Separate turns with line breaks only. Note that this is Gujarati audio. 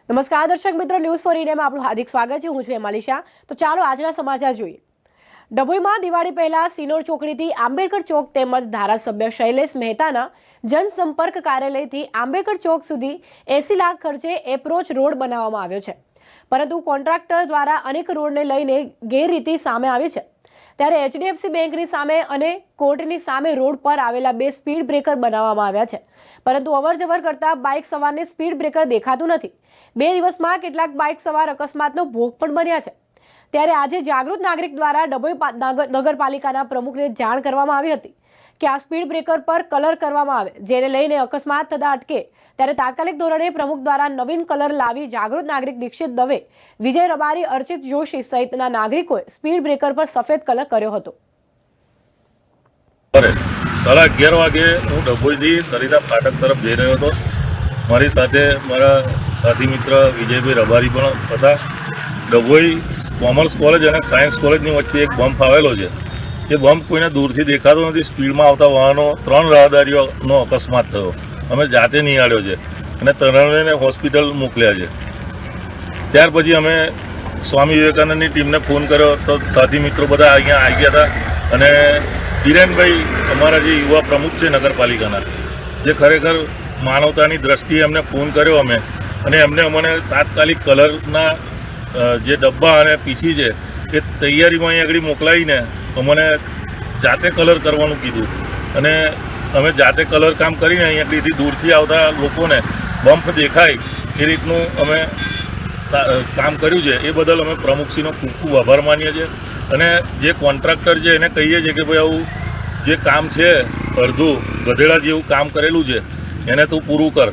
નમસ્કાર દર્શક મિત્રો, ન્યૂઝ ફોર ઇન્ડિયામાં આપનું હાર્દિક સ્વાગત છે। હું છું હેમાલી શાહ। તો ચાલો આજના સમાચાર જોઈએ। ડભોઈમાં દિવાળી પહેલા સિનોર ચોકડીથી આંબેડકર ચોક તેમજ ધારાસભ્ય શૈલેષ મહેતાના જનસંપર્ક કાર્યાલયથી આંબેડકર ચોક સુધી 80 લાખ ખર્ચે એપ્રોચ રોડ બનાવવામાં આવ્યો છે, પરંતુ કોન્ટ્રાક્ટર દ્વારા અનેક રોડને લઈને ગેરરીતિ સામે આવી છે। ત્યારે HDFC બેંકની સામે અને કોર્ટની સામે રોડ પર આવેલા 2 સ્પીડ બ્રેકર બનાવવામાં આવ્યા છે, પરંતુ અવરજવર કરતા બાઇક સવારને સ્પીડ બ્રેકર દેખાતું નથી। 2 દિવસમાં કેટલાક બાઇક સવાર અકસ્માતનો ભોગ પણ બન્યા છે। ત્યારે આજે જાગૃત નાગરિક દ્વારા ડભોઈ નગરપાલિકાના પ્રમુખને જાણ કરવામાં આવી હતી કે આ સ્પીડ બ્રેકર પર કલર કરવામાં આવે, જેને લઈને અકસ્માત થતા અટકે। ત્યારે તાત્કાલિક ધોરણે પ્રમુખ દ્વારા નવીન કલર લાવી જાગૃત નાગરિક દીક્ષિત દવે, વિજય રબારી, અર્ચિત જોશી સહિતના નાગરિકોએ સ્પીડ બ્રેકર પર સફેદ કલર કર્યો હતો।
11:30 વાગે હું ડભોઈથી સરિતા ફાટક તરફ જઈ રહ્યો હતો। મારી સાથે મારા સાથી મિત્ર વિજયભાઈ રબારી પણ હતા। ડભોઈ કોમર્સ કોલેજ અને સાયન્સ કોલેજની વચ્ચે એક બમ્પ આવેલો છે। એ બમ્પ કોઈને દૂરથી દેખાતો નથી। સ્પીડમાં આવતા વાહનો 3 રાહદારીઓનો અકસ્માત થયો। અમે જાતે નિહાળ્યો છે અને ત્રણેયને હોસ્પિટલ મોકલ્યા છે। ત્યાર પછી અમે સ્વામી વિવેકાનંદની ટીમને ફોન કર્યો તો સાથી મિત્રો બધા અહીંયા આવી ગયા હતા અને હિરેનભાઈ અમારા જે યુવા પ્રમુખ છે નગરપાલિકાના, જે ખરેખર માનવતાની દ્રષ્ટિએ અમને ફોન કર્યો અમે, અને એમને અમને તાત્કાલિક કલરના જે ડબ્બા અને પીસી છે એ તૈયારીમાં અહીં આગળ મોકલાવીને અમને જાતે કલર કરવાનું કીધું, અને અમે જાતે કલર કામ કરીને અહીં આગળથી દૂરથી આવતા લોકોને બમ્પ દેખાય એ રીતનું અમે કામ કર્યું છે। એ બદલ અમે પ્રમુખશ્રીનો ખૂબ ખૂબ આભાર માનીએ છીએ, અને જે કોન્ટ્રાક્ટર છે એને કહીએ છીએ કે ભાઈ આવું જે કામ છે અડધું ગધેડા જેવું કામ કરેલું છે એને તું પૂરું કર।